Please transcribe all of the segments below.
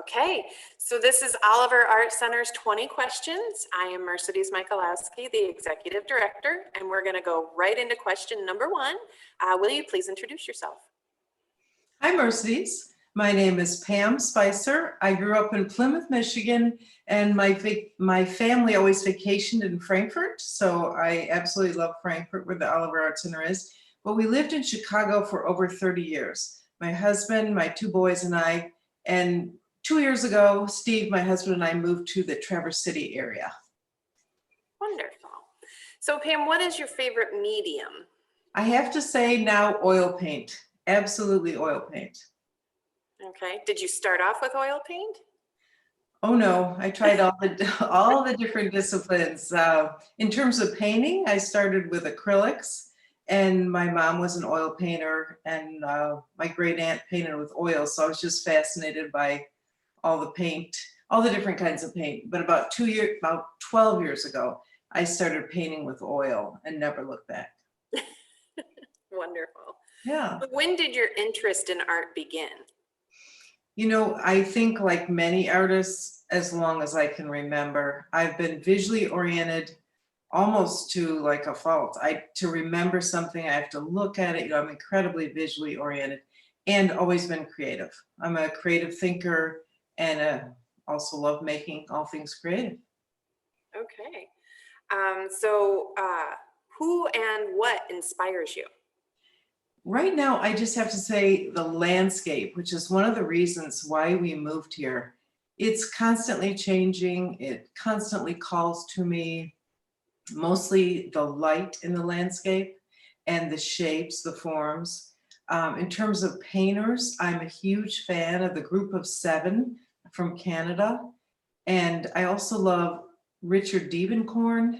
Okay, so this is Oliver Art Center's 20 questions. I am Mercedes Michalowski, the Executive Director, and we're going to go right into question number one. Will you please introduce yourself? Hi, Mercedes. My name is Pam Spicer. I grew up in Plymouth, Michigan, and my family always vacationed in Frankfurt, so I absolutely love Frankfurt, where the Oliver Art Center is. But we lived in Chicago for over 30 years. My husband, my two boys, and I, and 2 years ago, Steve, my husband, and I moved to the Traverse City area. Wonderful. So Pam, what is your favorite medium? I have to say now oil paint. Absolutely oil paint. Okay, did you start off with oil paint? Oh no, I tried all the different disciplines. In terms of painting, I started with acrylics, and my mom was an oil painter, and my great aunt painted with oil, so I was just fascinated by all the paint, all the different kinds of paint. But about 12 years ago, I started painting with oil and never looked back. Wonderful. Yeah. When did your interest in art begin? You know, I think like many artists, as long as I can remember, I've been visually oriented almost to like a fault. To remember something, I have to look at it. You know, I'm incredibly visually oriented and always been creative. I'm a creative thinker and also love making all things creative. Okay. Who and what inspires you? Right now, I just have to say the landscape, which is one of the reasons why we moved here. It's constantly changing. It constantly calls to me, mostly the light in the landscape and the shapes, the forms. In terms of painters, I'm a huge fan of the Group of Seven from Canada. And I also love Richard Diebenkorn,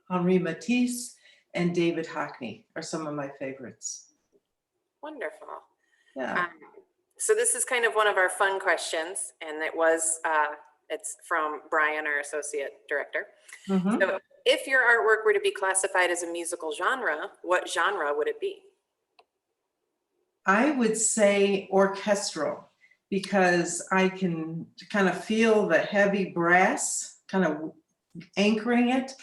Henri Matisse, and David Hockney are some of my favorites. Wonderful. Yeah. So this is kind of one of our fun questions, and it's from Brian, our Associate Director. Mm-hmm. So if your artwork were to be classified as a musical genre, what genre would it be? I would say orchestral, because I can kind of feel the heavy brass kind of anchoring it,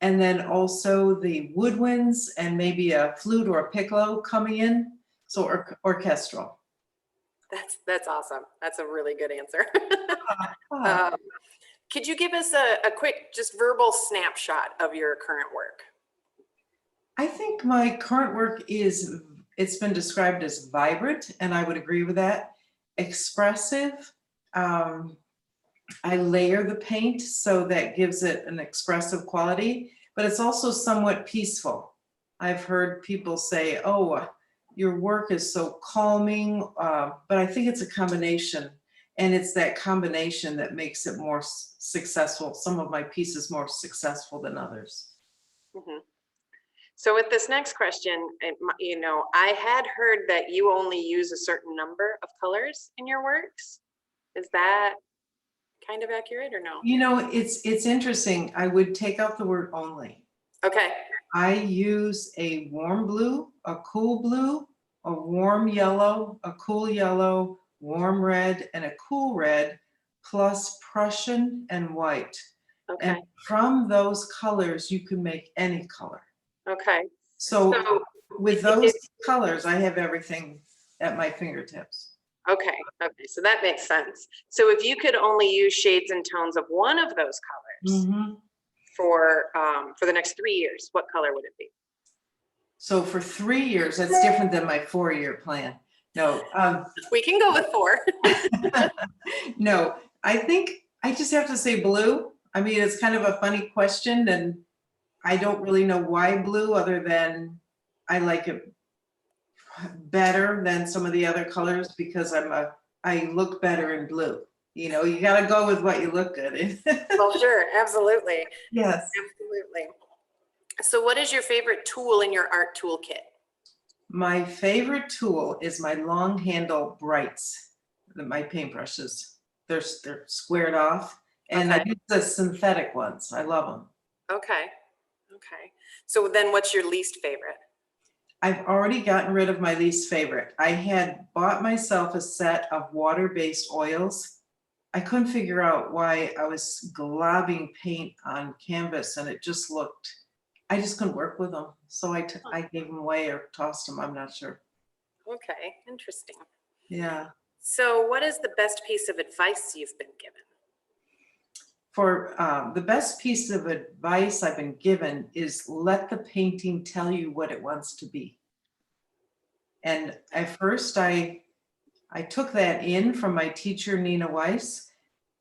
and then also the woodwinds and maybe a flute or a piccolo coming in. So orchestral. That's awesome. That's a really good answer. Ah. Could you give us a quick, just verbal snapshot of your current work? I think my current work it's been described as vibrant, and I would agree with that. Expressive. I layer the paint, so that gives it an expressive quality, but it's also somewhat peaceful. I've heard people say, oh, your work is so calming, but I think it's a combination, and it's that combination that makes it more successful. Some of my pieces more successful than others. Mm-hmm. So with this next question, you know, I had heard that you only use a certain number of colors in your works. Is that kind of accurate or no? You know, it's interesting. I would take out the word only. Okay. I use a warm blue, a cool blue, a warm yellow, a cool yellow, warm red, and a cool red, plus Prussian and white. Okay. And from those colors, you can make any color. Okay. So with those colors, I have everything at my fingertips. Okay. Okay. So that makes sense. So if you could only use shades and tones of one of those colors, Mm-hmm. for the next 3 years, what color would it be? So for 3 years, that's different than my 4-year plan. No. We can go with 4. No, I think I just have to say blue. I mean, it's kind of a funny question, and I don't really know why blue, other than I like it better than some of the other colors, because I look better in blue. You know, you got to go with what you look good in. Well, sure. Absolutely. Yes. Absolutely. So what is your favorite tool in your art toolkit? My favorite tool is my long handle brights, my paintbrushes. They're squared off, and Okay. I use the synthetic ones. I love them. Okay. Okay. So then what's your least favorite? I've already gotten rid of my least favorite. I had bought myself a set of water-based oils, I couldn't figure out why I was globbing paint on canvas and it just looked, I just couldn't work with them. So I gave them away or tossed them. I'm not sure. Okay, interesting. Yeah. So what is the best piece of advice you've been given? For the best piece of advice I've been given is let the painting tell you what it wants to be. And at first I took that in from my teacher, Nina Weiss,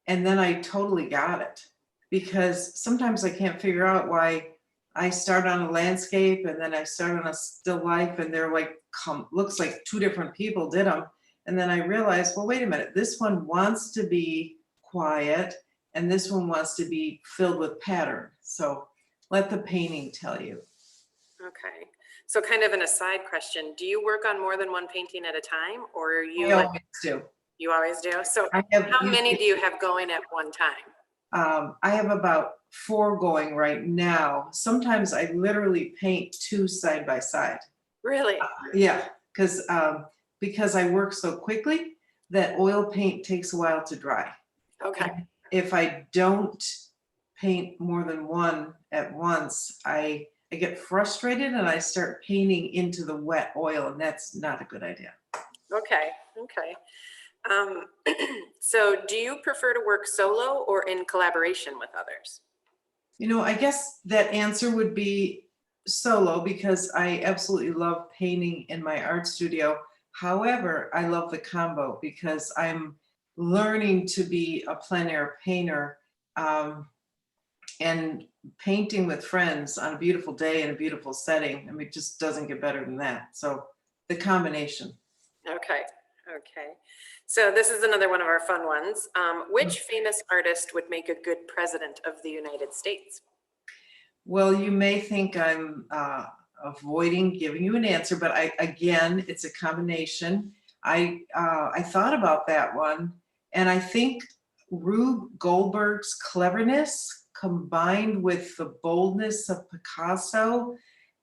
and then I totally got it because sometimes I can't figure out why I start on a landscape and then I start on a still life and they're like, looks like two different people did them. And then I realized, well, wait a minute, this one wants to be quiet and this one wants to be filled with pattern. So let the painting tell you. Okay. So kind of an aside question, do you work on more than one painting at a time, or are you I like, always do. you always do? So I have how many do you have going at one time? I have about 4 going right now. Sometimes I literally paint 2 side by side. Really? Yeah, because I work so quickly that oil paint takes a while to dry. Okay. If I don't paint more than one at once, I get frustrated and I start painting into the wet oil, and that's not a good idea. Okay. Okay. So do you prefer to work solo or in collaboration with others? You know, I guess that answer would be solo because I absolutely love painting in my art studio. However, I love the combo because I'm learning to be a plein air painter, and painting with friends on a beautiful day in a beautiful setting. I mean, it just doesn't get better than that. So the combination. Okay. Okay. So this is another one of our fun ones. Which famous artist would make a good president of the United States? Well, you may think I'm avoiding giving you an answer, but again, it's a combination. I thought about that one, and I think Rube Goldberg's cleverness combined with the boldness of Picasso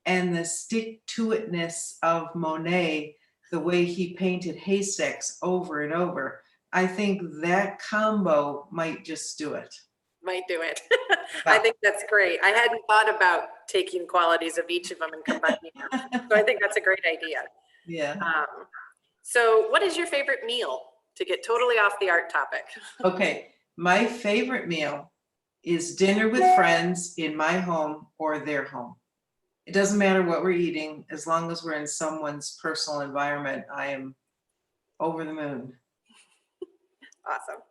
and the stick-to-itness of Monet, the way he painted haystacks over and over. I think that combo might just do it. Might do it. I think that's great. I hadn't thought about taking qualities of each of them and combining them. So I think that's a great idea. Yeah. So what is your favorite meal, to get totally off the art topic? Okay. My favorite meal is dinner with friends in my home or their home. It doesn't matter what we're eating, as long as we're in someone's personal environment, I am over the moon. Awesome.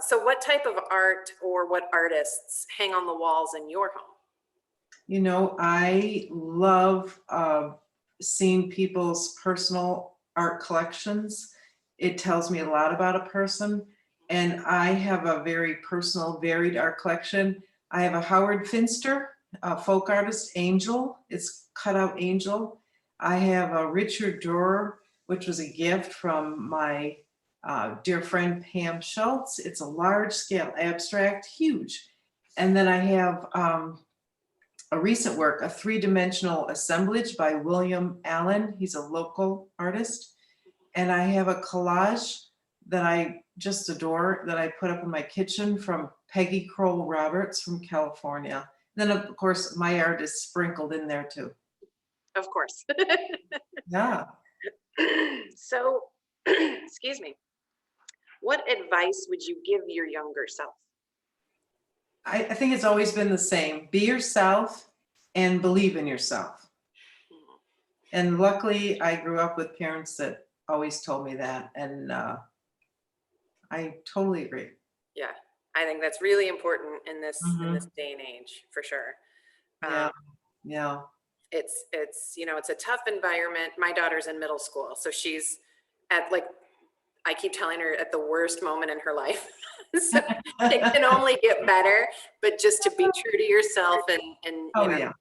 So what type of art or what artists hang on the walls in your home? You know, I love seeing people's personal art collections. It tells me a lot about a person. And I have a very personal, varied art collection. I have a Howard Finster, a folk artist, angel. It's cut out angel. I have a Richard Durer, which was a gift from my dear friend Pam Schultz. It's a large scale abstract, huge. And then I have a recent work, a 3-dimensional assemblage by William Allen. He's a local artist. And I have a collage that I just adore that I put up in my kitchen from Peggy Kroll Roberts from California. Then of course my art is sprinkled in there too. Of course. Yeah. So, excuse me. What advice would you give your younger self? I think it's always been the same. Be yourself and believe in yourself. And luckily I grew up with parents that always told me that. And I totally agree. Yeah, I think that's really important in this Mhm. day and age, for sure. Yeah. Yeah. It's it's a tough environment. My daughter's in middle school, so she's at, like, I keep telling her, at the worst moment in her life. So it can only get better, but just to be true to yourself and Oh yeah.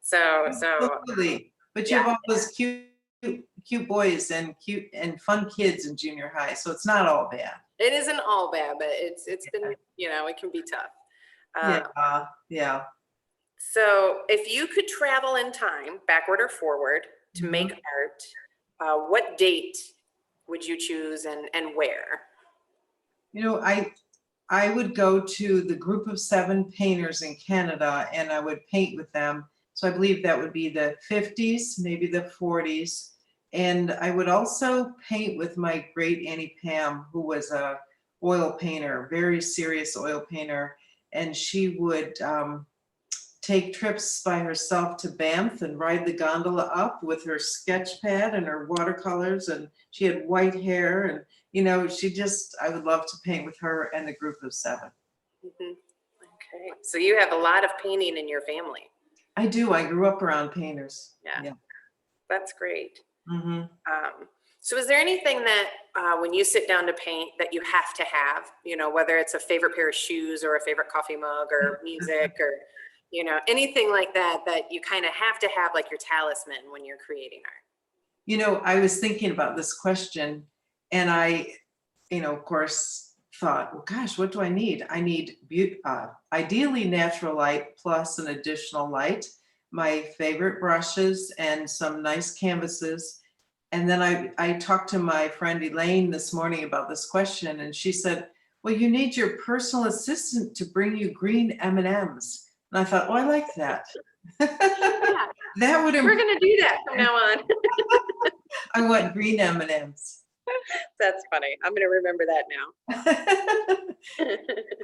So Absolutely. But you yeah, have all those cute boys and cute and fun kids in junior high, so it's not all bad. it isn't all bad, but it's been, it can be tough. Yeah. Yeah. So if you could travel in time, backward or forward, to make Mhm. art, what date would you choose and where? You know, I would go to the group of 7 painters in Canada and I would paint with them. So I believe that would be the 50s, maybe the 40s. And I would also paint with my great Auntie Pam, who was a oil painter, very serious oil painter. And she would take trips by herself to Banff and ride the gondola up with her sketch pad and her watercolors. And she had white hair and, you know, I would love to paint with her and a group of 7. Mhm. Okay, so you have a lot of painting in your family. I do. I grew up around painters. Yeah. That's great. Hmm. So is there anything that when you sit down to paint that you have to have, you know, whether it's a favorite pair of shoes or a favorite coffee mug or music or, you know, anything like that, that you kind of have to have like your talisman when you're creating art? You know, I was thinking about this question and I, you know, of course, thought, well, gosh, what do I need? I need ideally natural light plus an additional light, my favorite brushes, and some nice canvases. And then I talked to my friend Elaine this morning about this question, and she said, well, you need your personal assistant to bring you green M&Ms. And I thought, oh, I like that. Yeah, That would we're going to do that from now on. I want green M&Ms. That's funny. I'm going to remember that now.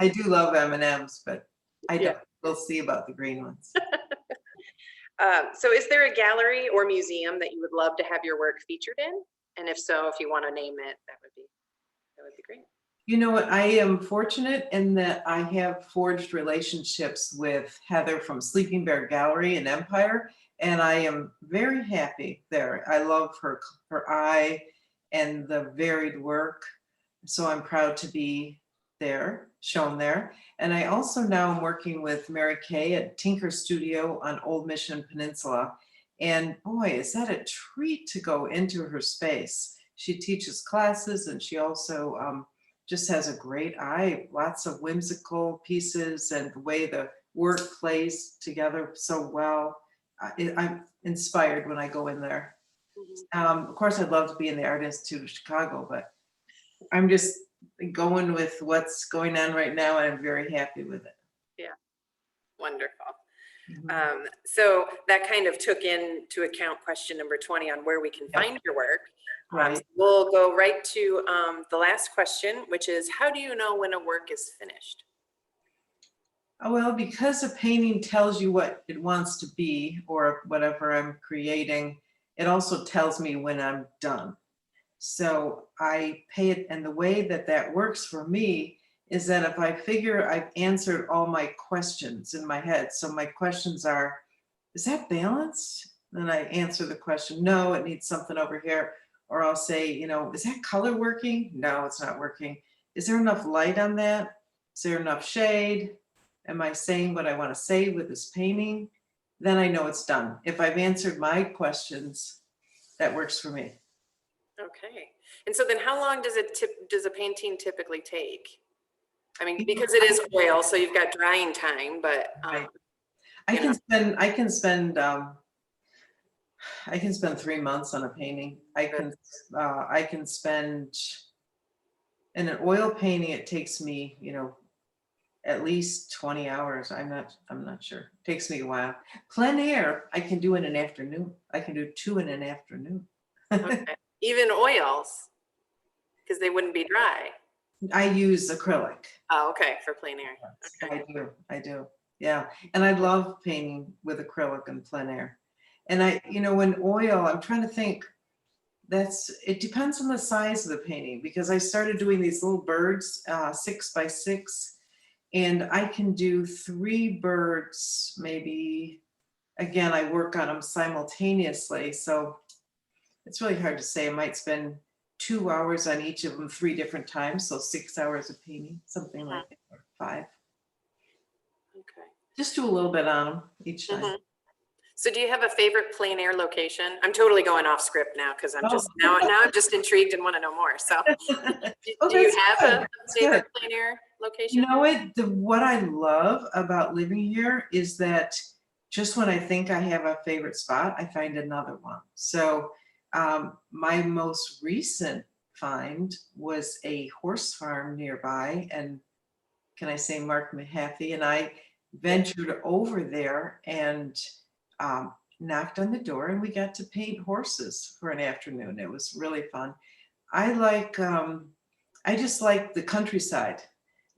I do love M&Ms, but I Yeah. don't. We'll see about the green ones. So is there a gallery or museum that you would love to have your work featured in? And if so, if you want to name it, that would be great. You know what? I am fortunate in that I have forged relationships with Heather from Sleeping Bear Gallery in Empire, and I am very happy there. I love her eye and the varied work. So I'm proud to be there, shown there. And I also now am working with Mary Kay at Tinker Studio on Old Mission Peninsula. And boy, is that a treat to go into her space. She teaches classes and she also just has a great eye, lots of whimsical pieces and the way the work plays together so well. I'm inspired when I go in there. Of course, I'd love to be in the Art Institute of Chicago, but I'm just going with what's going on right now, and I'm very happy with it. Yeah, wonderful. Mhm. So that kind of took into account question number 20 on where we can Yep. find your work. Right. So we'll go right to the last question, which is, how do you know when a work is finished? Well, because a painting tells you what it wants to be or whatever I'm creating, it also tells me when I'm done. So I pay it, and the way that that works for me is that if I figure I've answered all my questions in my head, so my questions are, is that balanced? Then I answer the question, no, it needs something over here. Or I'll say, you know, is that color working? No, it's not working. Is there enough light on that? Is there enough shade? Am I saying what I want to say with this painting? Then I know it's done. If I've answered my questions, that works for me. Okay. And so then how long does a painting typically take? I mean, because it is oil, so you've got drying time, but Right. I can spend 3 months on a painting. I can spend in an oil painting, it takes me, you know, at least 20 hours. I'm not sure. It takes me a while. Plein air, I can do in an afternoon. I can do 2 in an afternoon. okay. Even oils, because they wouldn't be dry. I use acrylic. Oh, okay, for plein air. Okay. I do. Yeah. And I love painting with acrylic and plein air. And you know, when oil, I'm trying to think, it depends on the size of the painting because I started doing these little birds, 6 by 6, and I can do 3 birds, maybe. Again, I work on them simultaneously. So it's really hard to say. I might spend 2 hours on each of them 3 different times. So 6 hours of painting, something like that, or 5. Okay. Just do a little bit on them each time. So do you have a favorite plein air location? I'm totally going off script now because I'm just Oh. now I'm just intrigued and want to know more. So Oh, do you that's have good. a That's favorite good. plein air location? You know what I love about living here is that just when I think I have a favorite spot, I find another one. So my most recent find was a horse farm nearby, and can I say Mark Mahaffey and I ventured over there and knocked on the door, and we got to paint horses for an afternoon. It was really fun. I like I just like the countryside,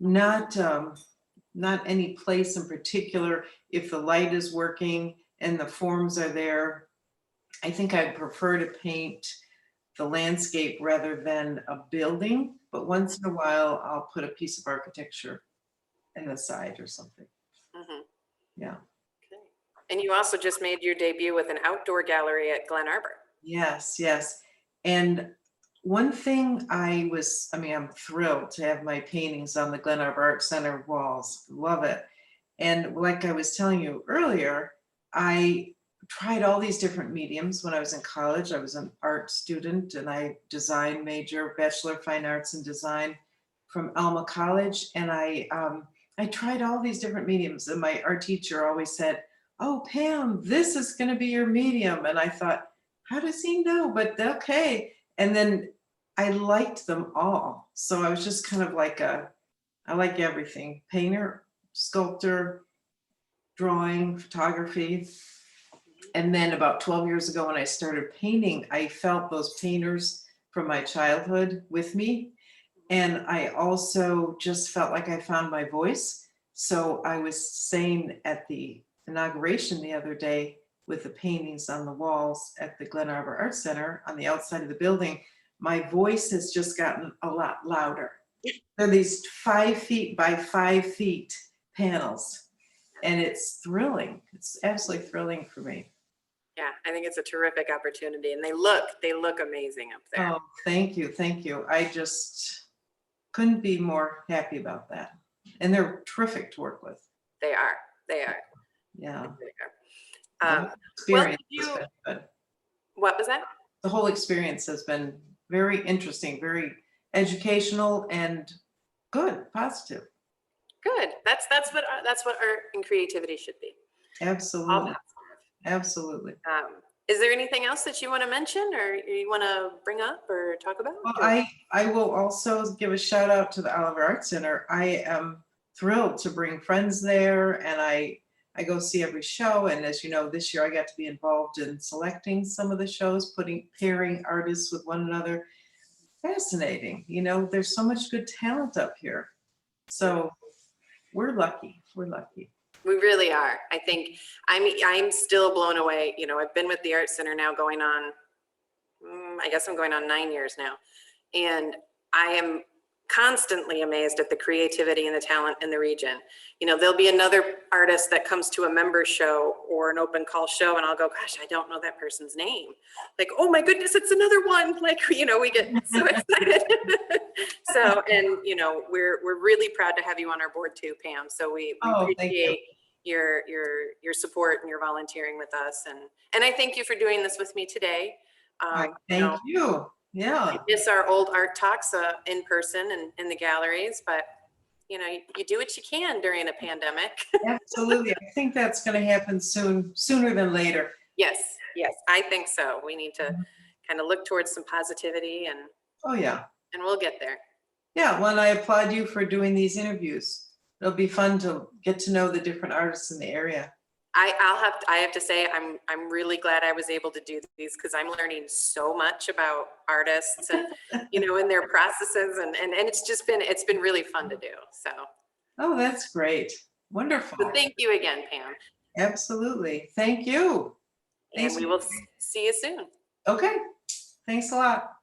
not not any place in particular. If the light is working and the forms are there, I think I'd prefer to paint the landscape rather than a building, but once in a while I'll put a piece of architecture in the side or something. Mhm. Yeah. Okay. And you also just made your debut with an outdoor gallery at Glen Arbor. Yes, yes. And one thing I mean, I'm thrilled to have my paintings on the Glen Arbor Art Center walls. Love it. And like I was telling you earlier, I tried all these different mediums when I was in college. I was an art student and I design major, Bachelor of Fine Arts in Design from Alma College. And I tried all these different mediums. And my art teacher always said, "Oh, Pam, this is going to be your medium." And I thought, how does he know? But okay. And then I liked them all. So I was just kind of like I like everything: painter, sculptor, drawing, photography. And then about 12 years ago, when I started painting, I felt those painters from my childhood with me. And I also just felt like I found my voice. So I was saying at the inauguration the other day, with the paintings on the walls at the Glen Arbor Art Center on the outside of the building, my voice has just gotten a lot louder. There are these 5 feet by 5 feet panels, and it's thrilling. It's absolutely thrilling for me. Yeah, I think it's a terrific opportunity, and they look amazing up there. Oh, thank you, thank you. I just couldn't be more happy about that. And they're terrific to work with. They are. Yeah. They are. The whole Well, experience has been good. what was that? The whole experience has been very interesting, very educational, and good, positive. Good. That's what art and creativity should be. All Absolutely, positive. absolutely. Is there anything else that you want to mention or you want to bring up or talk about? Well, I will also give a shout out to the Oliver Art Center. I am thrilled to bring friends there, and I go see every show. And as you know, this year I got to be involved in selecting some of the shows, pairing artists with one another. Fascinating. You know, there's so much good talent up here. So we're lucky. We're lucky. We really are. I think I'm still blown away. You know, I've been with the Art Center now going on, I guess I'm going on 9 years now. And I am constantly amazed at the creativity and the talent in the region. You know, there'll be another artist that comes to a member show or an open call show and I'll go, gosh, I don't know that person's name. Like, oh my goodness, it's another one. Like, you know, we get so excited. So, and you know, we're really proud to have you on our board too, Pam. So we appreciate your support and your volunteering with us. And I thank you for doing this with me today. Thank you. Yeah. I miss our old art talks in person and in the galleries, but you know, you do what you can during a pandemic. Absolutely. I think that's going to happen sooner than later. Yes, I think so. We need to kind of look towards some positivity and Oh yeah. And we'll get there. Yeah, well, I applaud you for doing these interviews. It'll be fun to get to know the different artists in the area. I have to say I'm really glad I was able to do these because I'm learning so much about artists and you know, and their processes and it's been really fun to do. So Oh, that's great. Wonderful. so thank you again, Pam. Absolutely. Thank you. And we will see you soon. Okay. Thanks a lot.